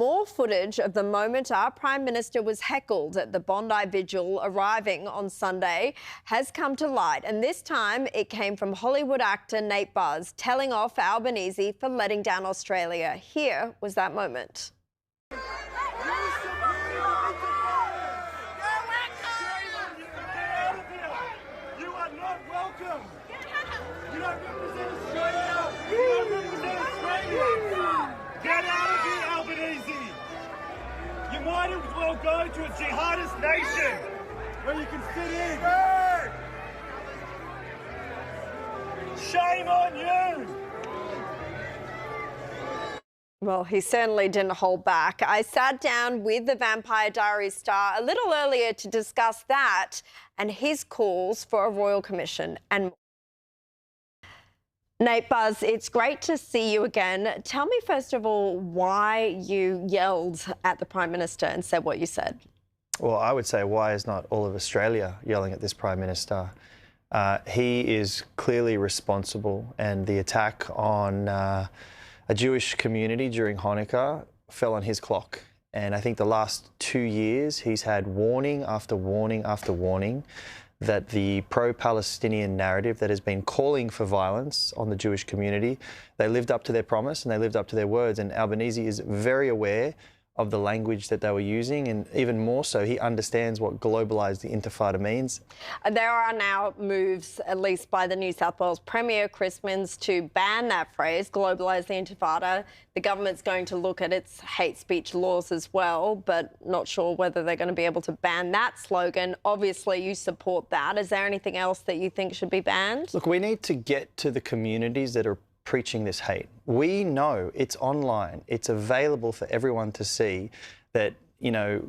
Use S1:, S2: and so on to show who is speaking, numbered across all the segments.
S1: more footage of the moment our Prime Minister was heckled at the Bondi vigil arriving on Sunday has come to light. And this time it came from Hollywood actor Nate Buzz telling off Albanese for letting down Australia. Here was that moment.
S2: Get out of here, Albanese! You might as well go to a jihadist nation where you can fit in. Shame on you!
S1: Well, he certainly didn't hold back. I sat down with the Vampire Diaries star a little earlier to discuss that and his calls for a royal commission and more. Nate Buzz, it's great to see you again. Tell me, first of all, why you yelled at the Prime Minister and said what you said.
S3: Well, I would say, why is not all of Australia yelling at this Prime Minister? He is clearly responsible, and the attack on a Jewish community during Hanukkah fell on his clock. And I think the last 2 years he's had warning after warning after warning that the pro-Palestinian narrative that has been calling for violence on the Jewish community, they lived up to their promise and they lived up to their words. And Albanese is very aware of the language that they were using, and even more so, he understands what globalised the Intifada means.
S1: There are now moves, at least by the New South Wales Premier, Chris Minns, to ban that phrase, globalise the Intifada. The government's going to look at its hate speech laws as well, but not sure whether they're going to be able to ban that slogan. Obviously, you support that. Is there anything else that you think should be banned? Look,
S3: we need to get to the communities that are preaching this hate. We know it's online, it's available for everyone to see that, you know,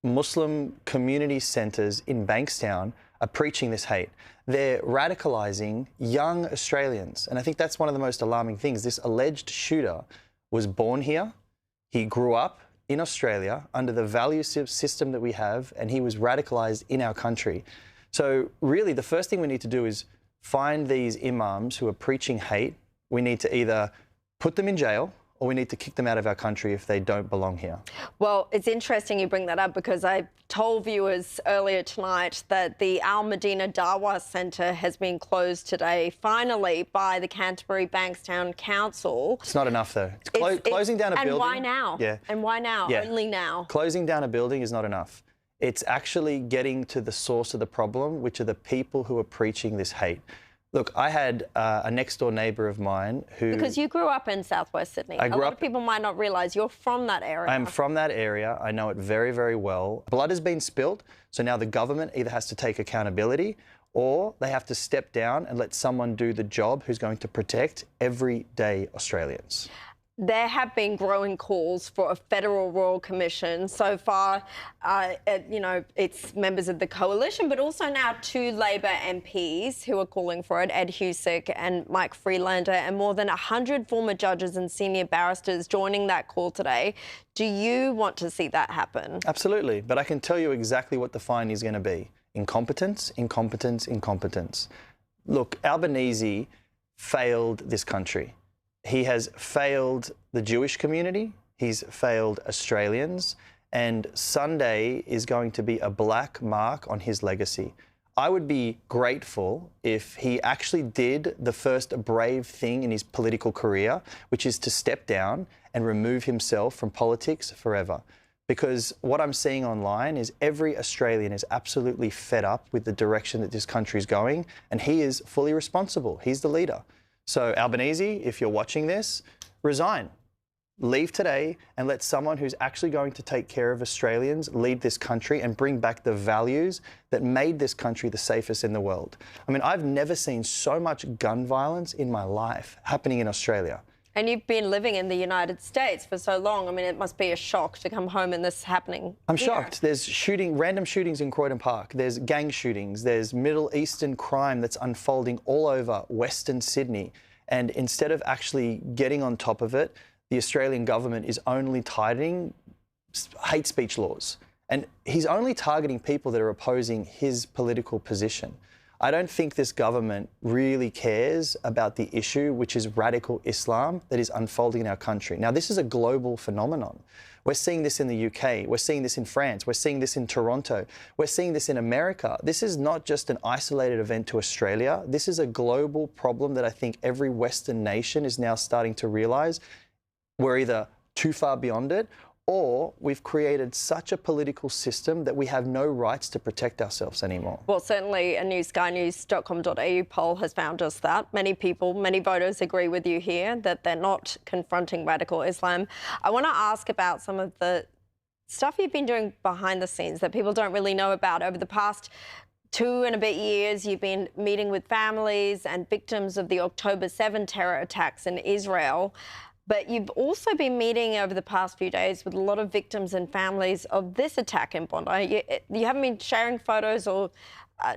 S3: Muslim community centres in Bankstown are preaching this hate. They're radicalising young Australians. And I think that's one of the most alarming things. This alleged shooter was born here, he grew up in Australia under the value system that we have, and he was radicalised in our country. So really the first thing we need to do is find these imams who are preaching hate. We need to either put them in jail or we need to kick them out of our country if they don't belong here.
S1: Well, it's interesting you bring that up because I told viewers earlier tonight that the Al Medina Dawa Centre has been closed today, finally, by the Canterbury Bankstown Council.
S3: It's not enough, though. Closing down a building...
S1: And why now?
S3: Yeah.
S1: And why now?
S3: Yeah.
S1: Only now?
S3: Closing down a building is not enough. It's actually getting to the source of the problem, which are the people who are preaching this hate. Look, I had a next-door neighbour of mine who...
S1: Because you grew up in southwest Sydney. A lot of people might not realise you're from that area.
S3: I'm from that area. I know it very, very well. Blood has been spilt, so now the government either has to take accountability or they have to step down and let someone do the job who's going to protect everyday Australians.
S1: There have been growing calls for a federal royal commission. So far, you know, it's members of the coalition, but also now 2 Labor MPs who are calling for it, Ed Husick and Mike Freelander, and more than 100 former judges and senior barristers joining that call today. Do you want to see that happen?
S3: Absolutely, but I can tell you exactly what the fine is going to be. Incompetence, incompetence, incompetence. Look, Albanese failed this country. He has failed the Jewish community, he's failed Australians, and Sunday is going to be a black mark on his legacy. I would be grateful if he actually did the first brave thing in his political career, which is to step down and remove himself from politics forever. Because what I'm seeing online is every Australian is absolutely fed up with the direction that this country is going, and he is fully responsible. He's the leader. So Albanese, if you're watching this, resign. Leave today and let someone who's actually going to take care of Australians lead this country and bring back the values that made this country the safest in the world. I mean, I've never seen so much gun violence in my life happening in Australia.
S1: And you've been living in the United States for so long. I mean, it must be a shock to come home and this happening.
S3: I'm shocked. There's random shootings in Croydon Park. There's gang shootings. There's Middle Eastern crime that's unfolding all over Western Sydney. And instead of actually getting on top of it, the Australian government is only tightening hate speech laws. And he's only targeting people that are opposing his political position. I don't think this government really cares about the issue, which is radical Islam that is unfolding in our country. Now, this is a global phenomenon. We're seeing this in the UK, we're seeing this in France, we're seeing this in Toronto, we're seeing this in America. This is not just an isolated event to Australia. This is a global problem that I think every Western nation is now starting to realise we're either too far beyond it, or we've created such a political system that we have no rights to protect ourselves anymore.
S1: Well, certainly a new skynews.com.au poll has found just that. Many people, many voters agree with you here that they're not confronting radical Islam. I want to ask about some of the stuff you've been doing behind the scenes that people don't really know about. Over the past 2 and a bit years, you've been meeting with families and victims of the October 7 terror attacks in Israel. But you've also been meeting over the past few days with a lot of victims and families of this attack in Bondi. You haven't been sharing photos or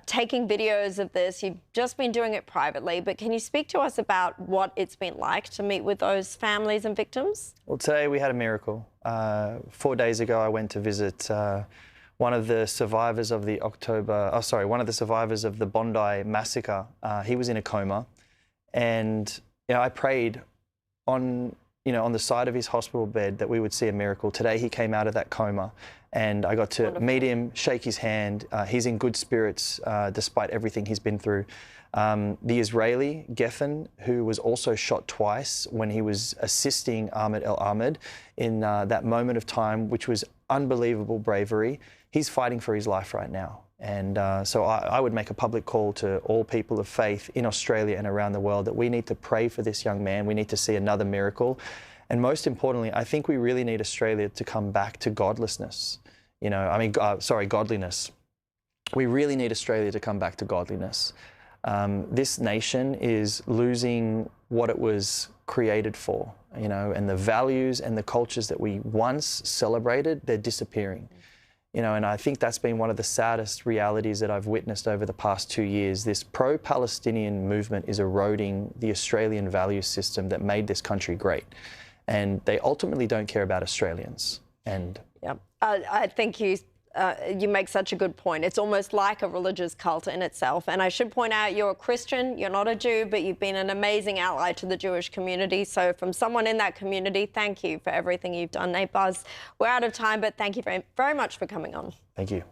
S1: taking videos of this. You've just been doing it privately. But can you speak to us about what it's been like to meet with those families and victims?
S3: Well, today we had a miracle. 4 days ago, I went to visit one of the survivors of the one of the survivors of the Bondi massacre. He was in a coma, and I prayed on the side of his hospital bed that we would see a miracle. Today he came out of that coma, and I got to meet him, shake his hand. He's in good spirits despite everything he's been through. The Israeli, Geffen, who was also shot twice when he was assisting Ahmed El-Ahmed in that moment of time, which was unbelievable bravery, he's fighting for his life right now. And so I would make a public call to all people of faith in Australia and around the world that we need to pray for this young man. We need to see another miracle. And most importantly, I think we really need Australia to come back to godliness. Godliness. We really need Australia to come back to godliness. This nation is losing what it was created for, and the values and the cultures that we once celebrated, they're disappearing. And I think that's been one of the saddest realities that I've witnessed over the past 2 years. This pro-Palestinian movement is eroding the Australian value system that made this country great. And they ultimately don't care about Australians. And
S1: yeah, I think you make such a good point. It's almost like a religious cult in itself. And I should point out, you're a Christian, you're not a Jew, but you've been an amazing ally to the Jewish community. So from someone in that community, thank you for everything you've done. Nate Buzz, we're out of time, but thank you very, very much for coming on.
S3: Thank you.